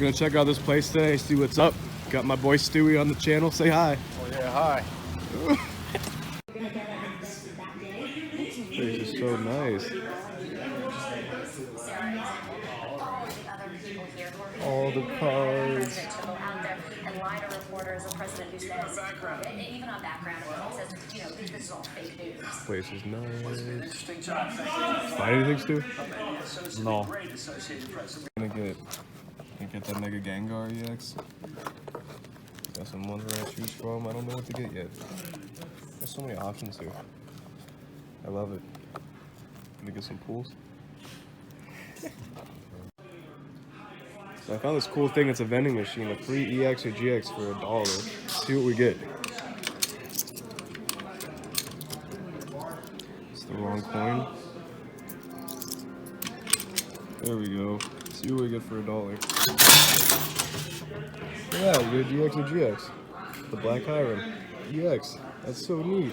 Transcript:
Gonna check out this place today, see what's up. Got my boy Stewie on the channel. Say hi. Oh yeah, hi. This place is so nice. All the cards. And lie to reporters, a president who says, even on background, says, this is all fake news. This place is nice. Buy anything, Stu? No. Gonna get that Mega Gengar EX. Got some ones we're gonna choose from. I don't know what to get yet. There's so many options here. I love it. Gonna get some pools. So I found this cool thing. It's a vending machine, a free EX or GX for $1. See what we get. It's the wrong coin. There we go. See what we get for $1. Yeah, you get GX or GX. The Black Hiram. EX. That's so neat.